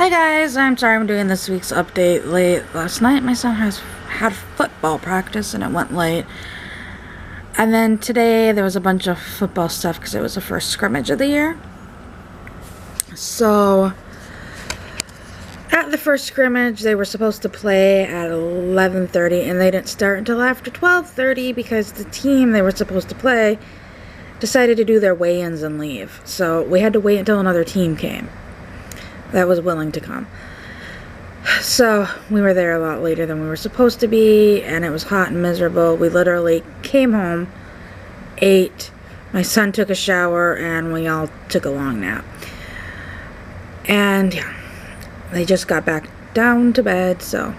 Hi guys, I'm sorry I'm doing this week's update late. Last night my son had football practice and it went late. And then today there was a bunch of football stuff because it was the first scrimmage of the year. So at the first scrimmage they were supposed to play at 11:30 and they didn't start until after 12:30 because the team they were supposed to play decided to do their weigh-ins and leave. So we had to wait until another team came that was willing to come. So we were there a lot later than we were supposed to be, and it was hot and miserable. We literally came home, ate, my son took a shower, and we all took a long nap. And yeah, they just got back down to bed, so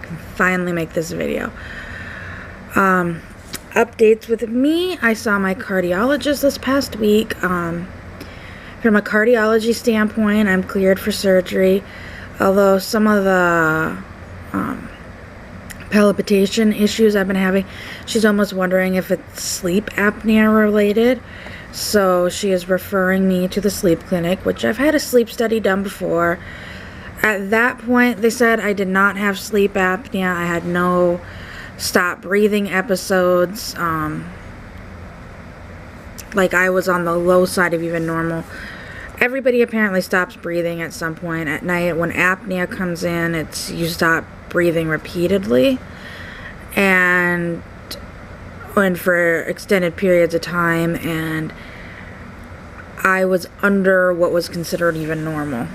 I can finally make this video. Updates with me. I saw my cardiologist this past week. From a cardiology standpoint, I'm cleared for surgery, although some of the palpitation issues I've been having, she's almost wondering if it's sleep apnea related. So she is referring me to the sleep clinic, which I've had a sleep study done before. At that point, they said I did not have sleep apnea. I had no stop breathing episodes. Like I was on the low side of even normal. Everybody apparently stops breathing at some point at night. When apnea comes in, it's you stop breathing repeatedly and for extended periods of time, and I was under what was considered even normal.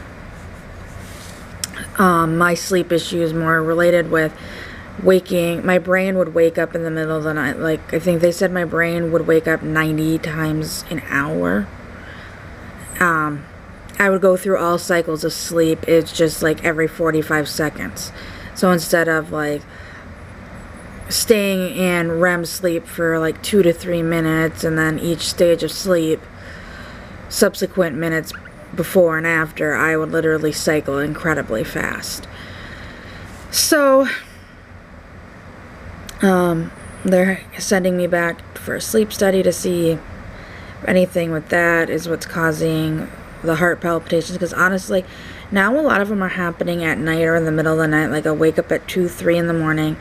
My sleep issues more related with waking. My brain would wake up in the middle of the night. Like I think they said my brain would wake up 90 times an hour. I would go through all cycles of sleep. It's just like every 45 seconds. So instead of like staying in REM sleep for like 2 to 3 minutes and then each stage of sleep, subsequent minutes before and after, I would literally cycle incredibly fast. So they're sending me back for a sleep study to see if anything with that is what's causing the heart palpitations, because honestly now a lot of them are happening at night or in the middle of the night. Like I'll wake up at 2-3 in the morning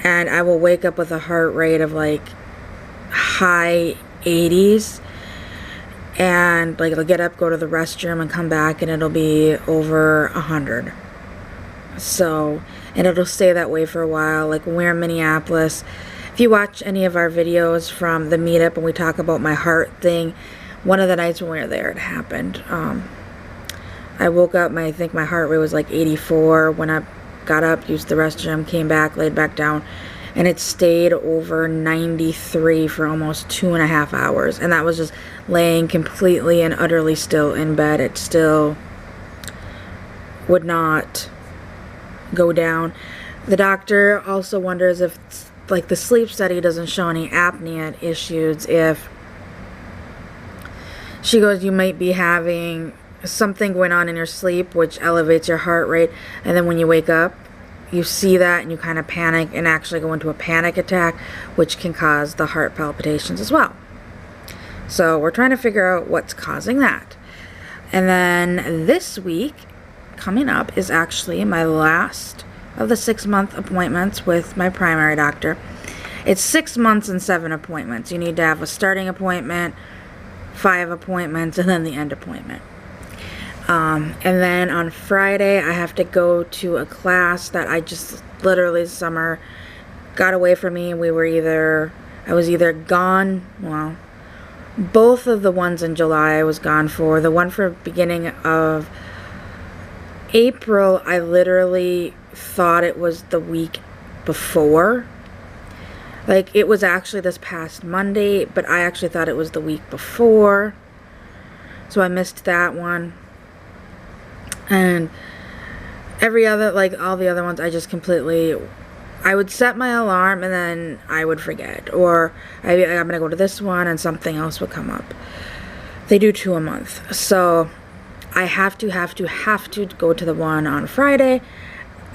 and I will wake up with a heart rate of like high 80s, and like I'll get up, go to the restroom and come back and it'll be over 100. So, and it'll stay that way for a while. Like when we're in Minneapolis, if you watch any of our videos from the meetup and we talk about my heart thing, one of the nights when we were there, it happened. I woke up, I think my heart rate was like 84. When I got up, used the restroom, came back, laid back down, and it stayed over 93 for almost 2.5 hours. And that was just laying completely and utterly still in bed. It still would not go down. The doctor also wonders if like the sleep study doesn't show any apnea issues. If she goes, you might be having something going on in your sleep which elevates your heart rate, and then when you wake up you see that and you kind of panic and actually go into a panic attack, which can cause the heart palpitations as well. So we're trying to figure out what's causing that. And then this week coming up is actually my last of the 6-month appointments with my primary doctor. It's 6 months and 7 appointments. You need to have a starting appointment, 5 appointments, and then the end appointment. And then on Friday I have to go to a class that I just literally this summer got away from me. I was either gone, well, both of the ones in July I was gone for. The one for beginning of April, I literally thought it was the week before. Like it was actually this past Monday, but I actually thought it was the week before. So I missed that one. And every other, like all the other ones, I just completely, I would set my alarm and then I would forget. Or I'm going to go to this one and something else would come up. They do 2 a month. So I have to go to the one on Friday.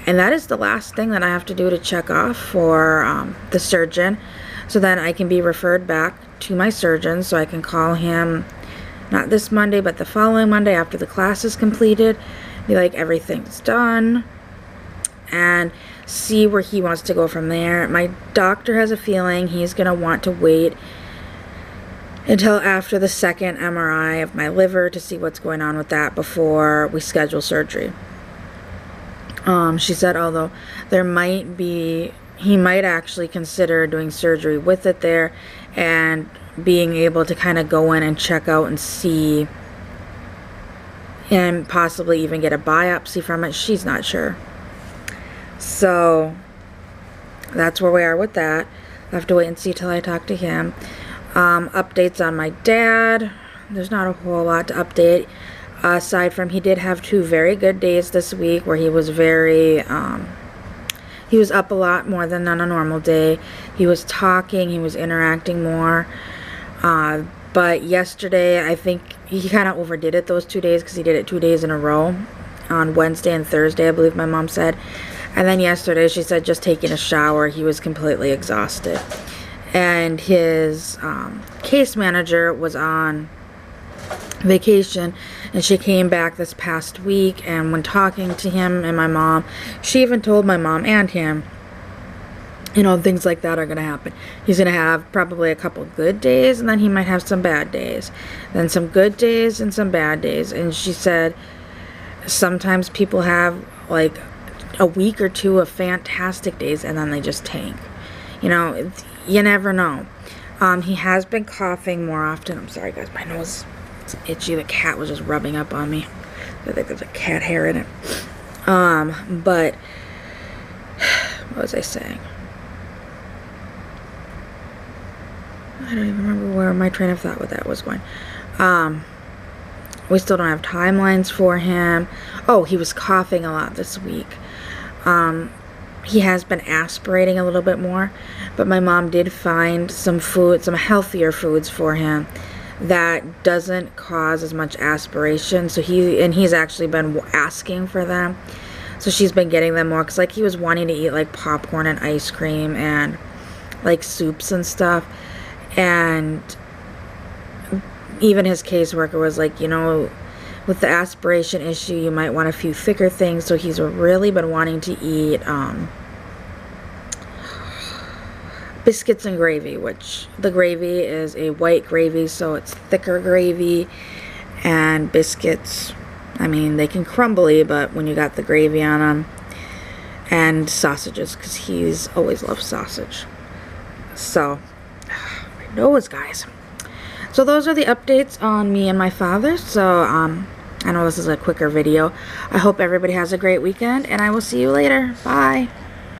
And that is the last thing that I have to do to check off for the surgeon. So then I can be referred back to my surgeon, so I can call him not this Monday but the following Monday after the class is completed be like, everything's done, and see where he wants to go from there. My doctor has a feeling he's going to want to wait until after the second MRI of my liver to see what's going on with that before we schedule surgery. She said, although he might actually consider doing surgery with it there and being able to kind of go in and check out and see, and possibly even get a biopsy from it. She's not sure. So that's where we are with that. I have to wait and see till I talk to him. Updates on my dad. There's not a whole lot to update, aside from he did have 2 very good days this week where he was he was up a lot more than on a normal day. He was talking, he was interacting more. But yesterday, I think he kind of overdid it those 2 days, because he did it 2 days in a row, on Wednesday and Thursday, I believe my mom said. And then yesterday, she said just taking a shower, he was completely exhausted. And his case manager was on vacation, and she came back this past week, and when talking to him and my mom, she even told my mom and him, you know, things like that are going to happen. He's going to have probably a couple good days, and then he might have some bad days, then some good days and some bad days. And she said sometimes people have like a week or 2 of fantastic days, and then they just tank. You know, you never know. He has been coughing more often. I'm sorry, guys, my nose is itchy. The cat was just rubbing up on me. I think there's a cat hair in it. But what was I saying? I don't even remember where my train of thought with that was going. We still don't have timelines for him. Oh, he was coughing a lot this week. He has been aspirating a little bit more, but my mom did find some food, some healthier foods for him that doesn't cause as much aspiration. So he's actually been asking for them. So she's been getting them more, because like he was wanting to eat like popcorn and ice cream and like soups and stuff. And even his caseworker was like, you know, with the aspiration issue, you might want a few thicker things. So he's really been wanting to eat biscuits and gravy, which the gravy is a white gravy, so it's thicker gravy. And biscuits, I mean, they can crumbly, but when you got the gravy on them. And sausages, because he's always loved sausage. So, my nose, guys. So those are the updates on me and my father. So, I know this is a quicker video. I hope everybody has a great weekend, and I will see you later. Bye.